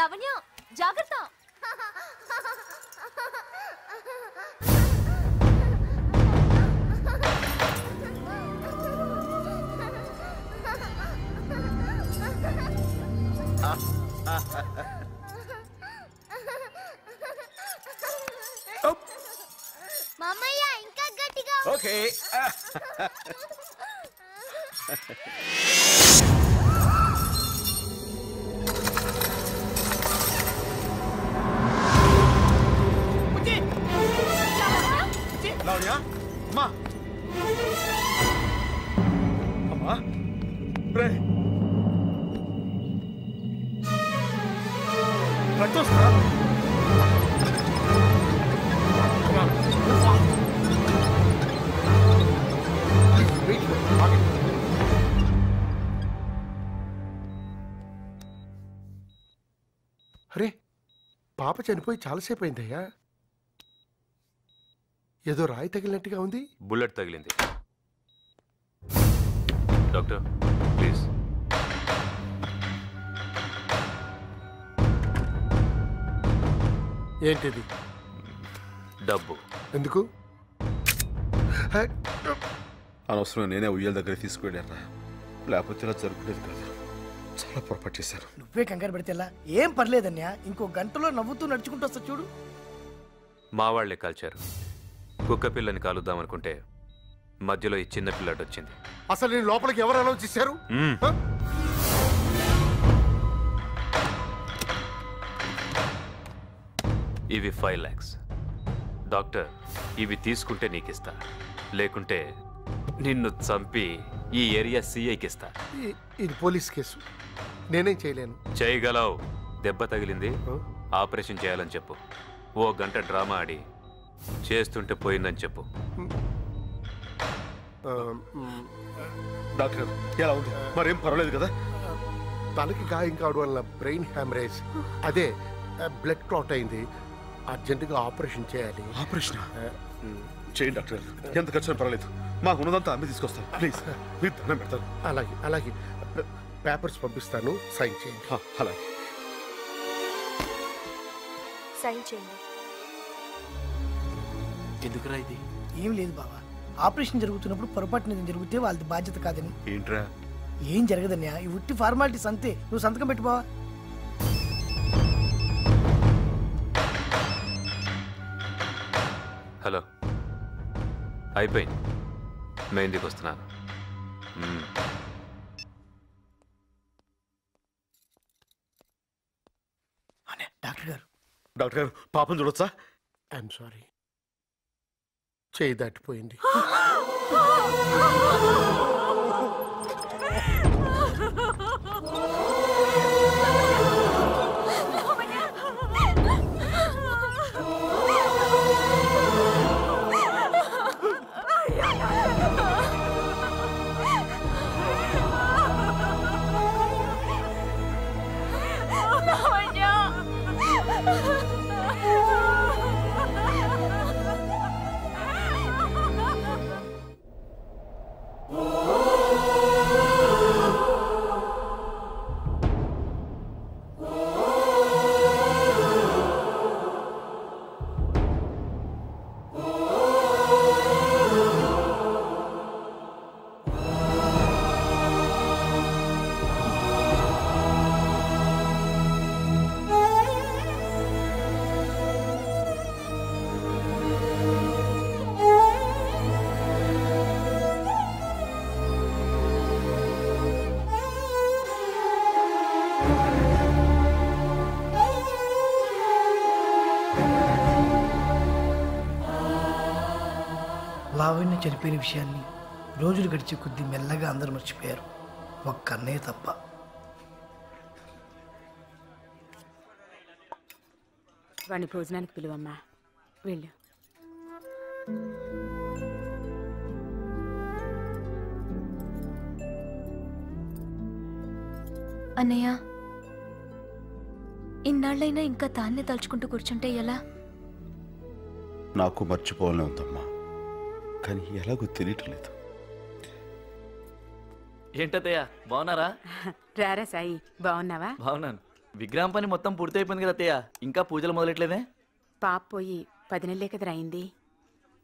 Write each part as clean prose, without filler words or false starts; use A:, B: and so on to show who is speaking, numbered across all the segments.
A: లావణ్య జాగ్రత్త.
B: మామయ్య ఇంకా గట్టిగా.
C: ఓకే. లావణ్య అమ్మా అమ్మా రే రక్తం వస్తుందా?
D: అరే పాప చనిపోయి చాలాసేపు అయిందయ్యా. ఏదో రాయి తగిలినట్టుగా ఉంది.
E: బుల్లెట్ తగిలింది. Doctor please.
D: ఏంటిది?
E: డబ్బు.
D: ఎందుకు?
C: అనవసరం నేనే ఉయ్యాల దగ్గర తీసుకువెళ్ళారా, లేకపోతే ఇలా జరుగుతుంది కాదు. చాలా పొరపాటు చేశారు.
F: నువ్వే కంగారు పెడితే ఏం పర్లేదన్యా. ఇంకో గంటలో నవ్వుతూ నడుచుకుంటూ వస్తా చూడు.
E: మా వాళ్లే కాల్చారు. కుక్క పిల్లని కాలుద్దామనుకుంటే మధ్యలో ఈ చిన్న పిల్లాడు వచ్చింది.
D: అసలు నేను లోపలికి ఎవరు అలౌ చేశారు?
E: ఇవి 5 lakhs. డాక్టర్ ఇవి తీసుకుంటే నీకిస్తా, లేకుంటే నిన్ను చంపి ఈ ఏరియా సిఐకి ఇస్తా.
D: ఇది పోలీస్ కేసు, నేనేం చేయలేను.
E: చేయగలవు. దెబ్బ తగిలింది, ఆపరేషన్ చేయాలని చెప్పు. ఓ గంట డ్రామా ఆడి చేస్తుంటే పోయిందని చెప్పు.
C: డాక్టర్ ఎలా ఉంది? మరేం పర్వాలేదు కదా?
D: తలకి గాయం కావడం వల్ల బ్రెయిన్ హ్యామరేజ్, అదే బ్లడ్ క్లాట్ అయింది. అర్జెంటుగా ఆపరేషన్ చేయాలి.
C: ఆపరేషన్ చేయండి డాక్టర్. ఎంత ఖర్చు పర్వాలేదు, మాకు ఉన్నదంతా అమ్మి తీసుకొస్తాను. ప్లీజ్ మీరు దండం పెడతాను.
D: అలాగే అలాగే. పేపర్స్ పంపిస్తాను, సైన్ చేయండి.
C: అలాగే
A: సైన్ చేయండి.
G: ఎందుకురా ఇది?
F: ఏం లేదు బావా, ఆపరేషన్ జరుగుతున్నప్పుడు పొరపాటున జరిగితే వాళ్ళది బాధ్యత కాదని.
C: ఏంట్రా?
F: ఏం జరగదన్యా, ఈ ఉట్టి ఫార్మాలిటీస్ అంతే. నువ్వు సంతకం పెట్టు బావా.
E: హలో, అయిపోయింది. మెహందీకి వస్తున్నాను.
C: డాక్టర్ గారు పాపం చూడొచ్చా?
D: ఐఎమ్ సారీ, చేయి దాటిపోయింది.
F: లావణ్య చనిపోయిన విషయాన్ని రోజులు గడిచే కొద్దీ మెల్లగా అందరూ మర్చిపోయారు, ఒక్క అన్నయ్య తప్ప.
H: వాడిని భోజనానికి పిలువమ్మా, వెళ్ళు.
A: అన్నయ్య, ఇన్నాళ్ళైనా ఇంకా తాన్నే తలుచుకుంటూ కూర్చుంటే ఎలా?
C: నాకు మర్చిపోవాలని ఉందమ్మా, కానీ ఎలాగో తెలియట్లేదు.
G: ఏంటదయ్యా, బాగున్నారా?
H: రారా సాయి, బాగున్నావా?
G: బాగున్నాను. విగ్రహం పని మొత్తం పూర్తయిపోయింది కదా అత్తయ్య, ఇంకా పూజలు మొదలెట్లేదే?
H: పాప పోయి 10 నెలలే కదరా అయింది.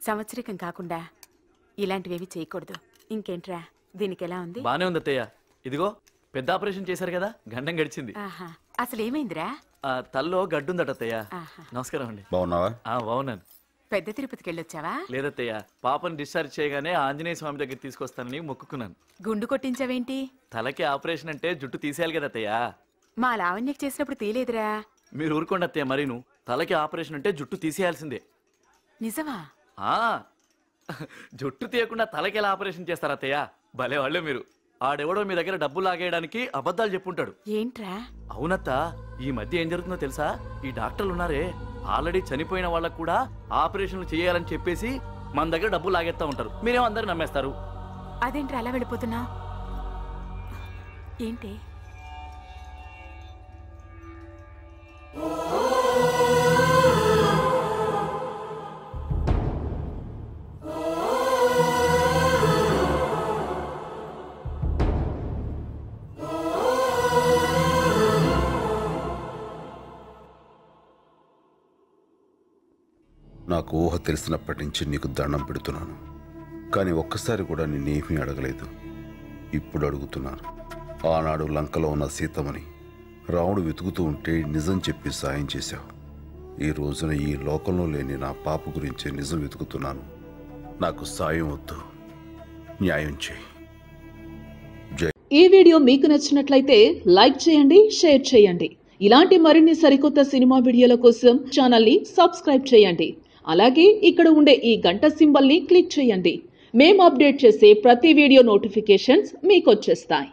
H: సంవత్సరికం కాకుండా ఇలాంటివేవి చేయకూడదు. ఇంకేంట్రా, దీనికి ఎలా ఉంది?
G: బానే ఉంది అత్తయ్య. ఇదిగో పెద్ద ఆపరేషన్ చేశారు కదా, గండం గడిచింది.
H: ఆహా, అసలు ఏమైందిరా?
G: తల్లో గడ్డుందట అత్తయ్య.
H: ఆహా.
G: నమస్కారం అండి.
C: బాగున్నావా?
G: బాగున్నాను.
H: పెద్ద తిరుపతికి వెళ్ళొచ్చావా?
G: లేదత్తయ్య, పాపను డిశ్చార్జ్ చేయగానే ఆంజనేయ స్వామి దగ్గర తీసుకొస్తానని మొక్కుకున్నాను.
H: గుండు కొట్టించావేంటి?
G: తలకి ఆపరేషన్ అంటే జుట్టు తీసేయాలి కదా అత్తయ్య.
H: మా లావణ్యకి చేసినప్పుడు తీలేదురా.
G: మీరు ఊరుకోండి అత్తయ్య, మరీను తలకి ఆపరేషన్ అంటే జుట్టు తీసేయాల్సిందే.
H: నిజమా?
G: జుట్టు తీయకుండా తలకి ఎలా ఆపరేషన్ చేస్తారు అత్తయ్య? భలే వాళ్ళే మీరు. ఆడెవడో మీ దగ్గర డబ్బు లాగేయడానికి అబద్ధాలు చెప్పుంటాడు.
H: ఏంట్రా?
G: అవునత్త, ఈ మధ్య ఏం జరుగుతుందో తెలుసా? ఈ డాక్టర్లు ఉన్నారే, ఆల్రెడీ చనిపోయిన వాళ్ళకు కూడా ఆపరేషన్లు చేయాలని చెప్పేసి మన దగ్గర డబ్బు లాగేస్తా ఉంటారు. మీరేమో అందరు నమ్మేస్తారు.
H: అదేంట్రా అలా వెళ్ళిపోతున్నావు? ఏంటి?
C: నాకు ఊహ తెలిసినప్పటి నుంచి నీకు దండం పెడుతున్నాను, కానీ ఒక్కసారి కూడా నిన్నేమీ అడగలేదు. ఇప్పుడు అడుగుతున్నాను. ఆనాడు లంకలో ఉన్న సీతమని రాముడు వెతుకుతూ ఉంటే నిజం చెప్పి సాయం చేశావు. ఈ రోజున ఈ లోకంలో లేని నా పాప గురించి నిజం వెతుకుతున్నాను. నాకు సాయం వద్దు, న్యాయం చేయి.
I: ఈ వీడియో మీకు నచ్చినట్లయితే లైక్ చేయండి, షేర్ చేయండి. ఇలాంటి మరిన్ని సరికొత్త సినిమా వీడియోల కోసం ఛానల్ని సబ్స్క్రైబ్ చేయండి. అలాగే ఇక్కడ ఉండే ఈ గంట సింబల్ని క్లిక్ చేయండి. మేము అప్డేట్ చేసే ప్రతి వీడియో నోటిఫికేషన్స్ మీకు వచ్చేస్తాయి.